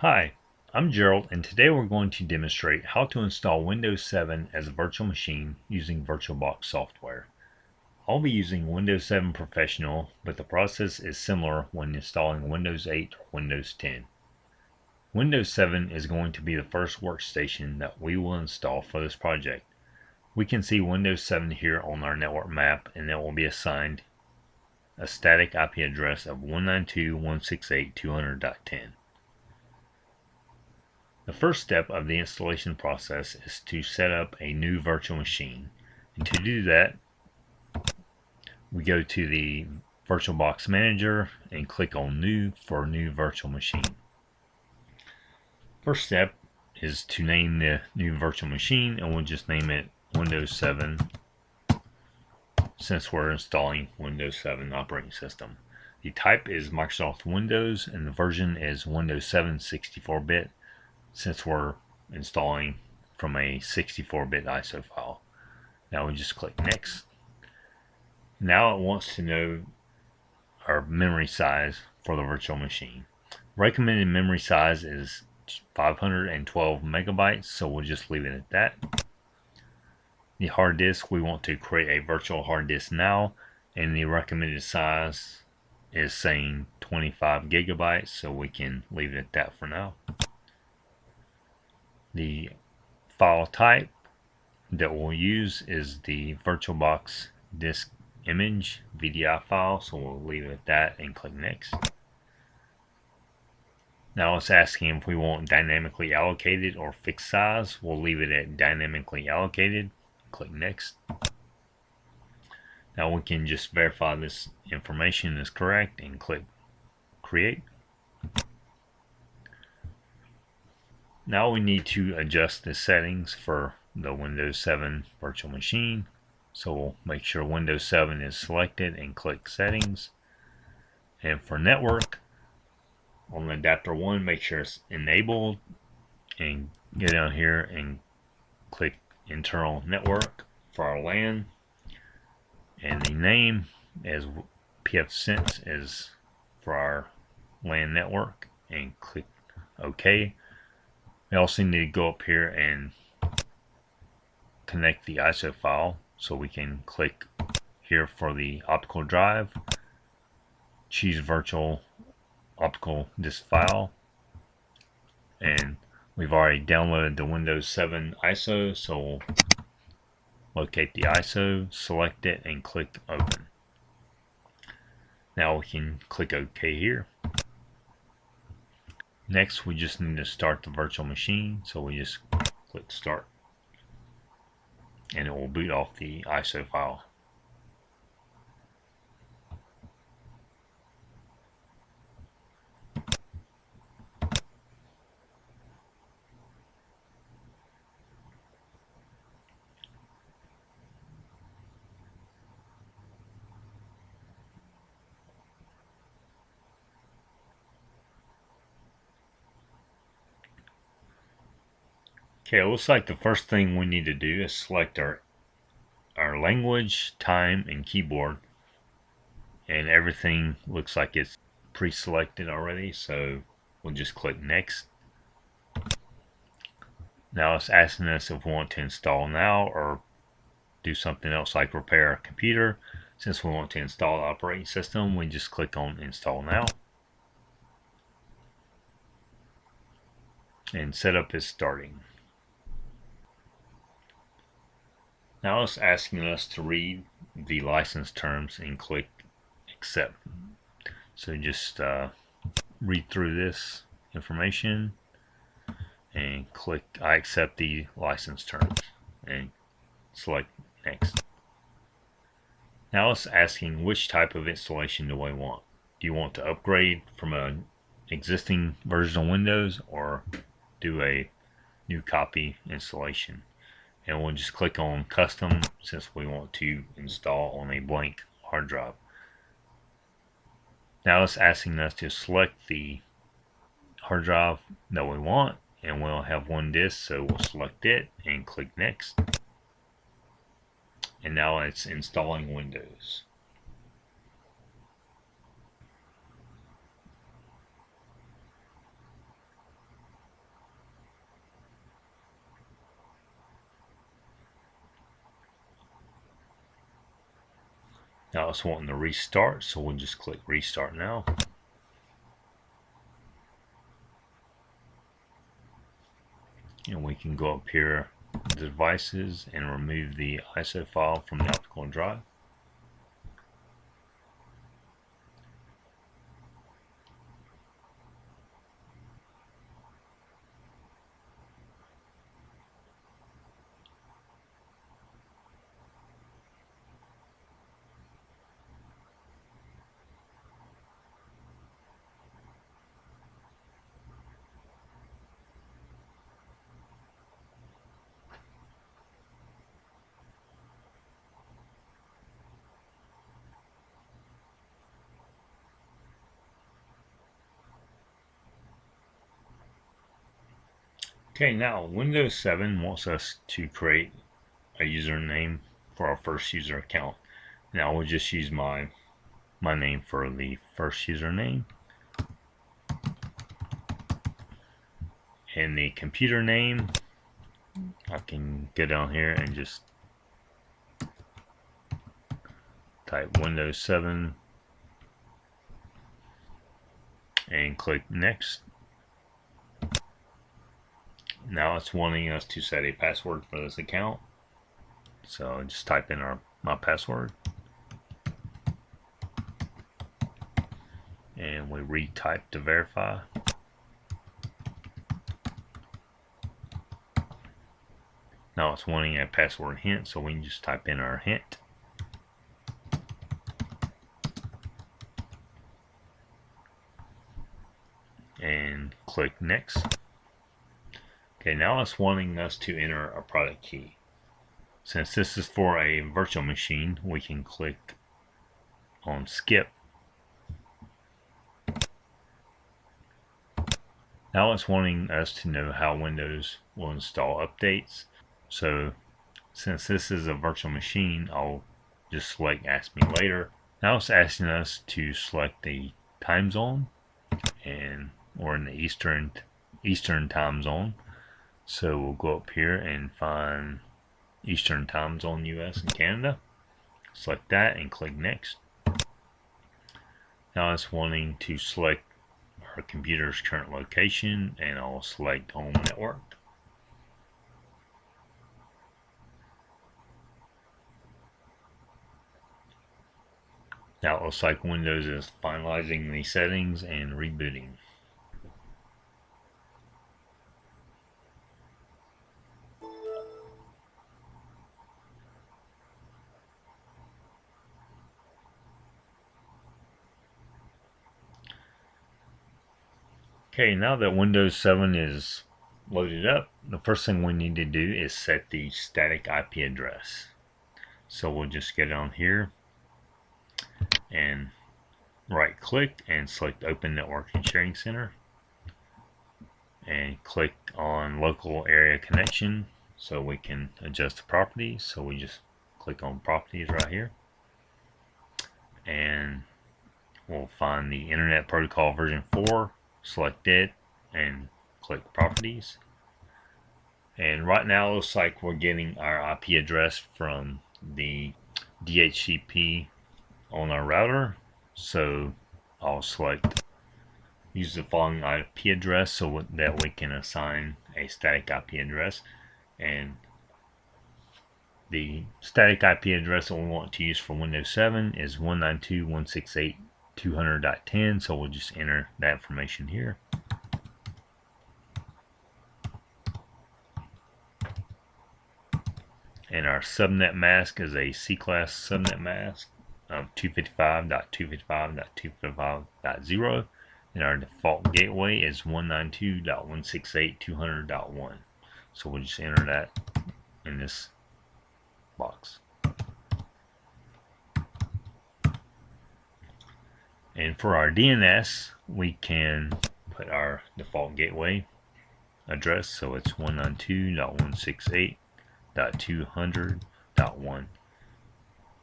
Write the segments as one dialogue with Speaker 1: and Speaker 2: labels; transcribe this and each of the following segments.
Speaker 1: Hi, I'm Gerald, and today we're going to demonstrate how to install Windows 7 as a virtual machine using VirtualBox software. I'll be using Windows 7 Professional, but the process is similar when installing Windows 8 or Windows 10. Windows 7 is going to be the first workstation that we will install for this project. We can see Windows 7 here on our network map, and it will be assigned a static IP address of 192.168.200.10. The first step of the installation process is to set up a new virtual machine. And to do that, we go to the VirtualBox Manager and click on New for New Virtual Machine. First step is to name the new virtual machine, and we'll just name it Windows 7 since we're installing Windows 7 operating system. The type is Microsoft Windows, and the version is Windows 7 64-bit. Since we're installing from a 64-bit ISO file. Now we just click next. Now it wants to know our memory size for the virtual machine. Recommended memory size is 512 megabytes, so we'll just leave it at that. The hard disk, we want to create a virtual hard disk now, and the recommended size is saying 25 gigabytes, so we can leave it at that for now. The file type that we'll use is the VirtualBox disk image VDI file, so we'll leave it at that and click next. Now it's asking if we want dynamically allocated or fixed size. We'll leave it at dynamically allocated. Click next. Now we can just verify this information is correct and click create. Now we need to adjust the settings for the Windows 7 virtual machine. So we'll make sure Windows 7 is selected and click settings. And for network, on the adapter 1, make sure it's enabled and go down here and click internal network for our LAN. And the name as pfSense is for our LAN network, and click OK. We also need to go up here and connect the ISO file, so we can click here for the optical drive, choose virtual optical disk file, and we've already downloaded the Windows 7 ISO, so we'll locate the ISO, select it, and click open. Now we can click OK here. Next, we just need to start the virtual machine, so we just click start, and it will boot off the ISO file. Okay, it looks like the first thing we need to do is select our language, time, and keyboard. And everything looks like it's pre-selected already, so we'll just click next. Now it's asking us if we want to install now or do something else like repair a computer. Since we want to install the operating system, we just click on install now. And setup is starting. Now it's asking us to read the license terms and click accept. So just read through this information and click I accept the license terms and select next. Now it's asking which type of installation do I want. Do you want to upgrade from an existing version of Windows or do a new copy installation? And we'll just click on custom since we want to install on a blank hard drive. Now it's asking us to select the hard drive that we want, and we'll have one disk, so we'll select it and click next. And now it's installing Windows. Now it's wanting to restart, so we'll just click restart now. And we can go up here to devices and remove the ISO file from the optical drive. Okay, now Windows 7 wants us to create a username for our first user account. Now we'll just use my name for the first username. And the computer name, I can go down here and just type Windows 7 and click next. Now it's wanting us to set a password for this account, so just type in my password and we retype to verify. Now it's wanting a password hint, so we can just type in our hint. And click next. Okay, now it's wanting us to enter a product key. Since this is for a virtual machine, we can click on skip. Now it's wanting us to know how Windows will install updates. So since this is a virtual machine, I'll just select Ask Me Later. Now it's asking us to select the time zone, and we're in the Eastern time zone. So we'll go up here and find Eastern time zone, US and Canada. Select that and click next. Now it's wanting to select our computer's current location, and I'll select home network. Now it looks like Windows is finalizing the settings and rebooting. Okay, now that Windows 7 is loaded up, the first thing we need to do is set the static IP address. So we'll just get on here and right click and select Open Network and Sharing Center and click on Local Area Connection so we can adjust the properties. So we just click on Properties right here and we'll find the Internet Protocol version 4, select it and click Properties. And right now it looks like we're getting our IP address from the DHCP on our router. So I'll select use the following IP address so that we can assign a static IP address. And the static IP address that we want to use for Windows 7 is 192.168.200.10. So we'll just enter that information here. And our subnet mask is a C-class subnet mask of 255.255.255.0. And our default gateway is 192.168.200.1. So we'll just enter that in this box. And for our DNS, we can put our default gateway address, so it's 192.168.200.1.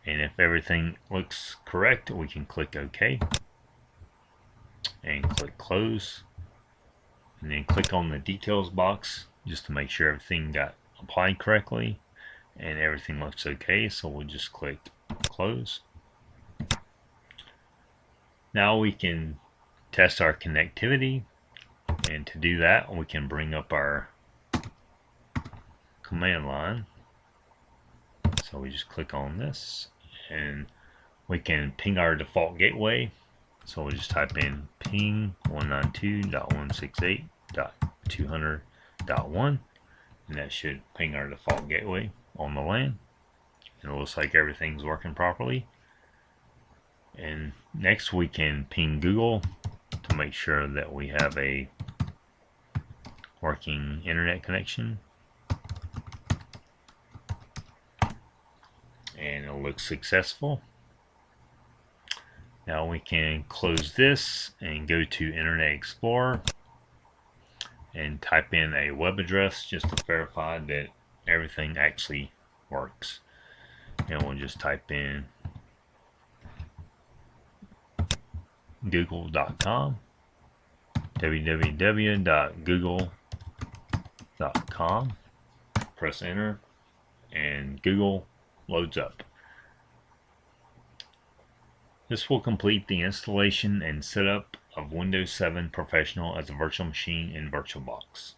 Speaker 1: and if everything looks correct, we can click OK and click close, and then click on the details box just to make sure everything got applied correctly and everything looks okay. So we'll just click close. Now we can test our connectivity, and to do that we can bring up our command line. So we just click on this and we can ping our default gateway. So we just type in ping 192.168.200.1 and that should ping our default gateway on the LAN. And it looks like everything's working properly. And next we can ping Google to make sure that we have a working internet connection. And it looks successful. Now we can close this and go to Internet Explorer and type in a web address just to verify that everything actually works. And we'll just type in google.com, www.google.com, press enter, and Google loads up. This will complete the installation and setup of Windows 7 Professional as a virtual machine in VirtualBox.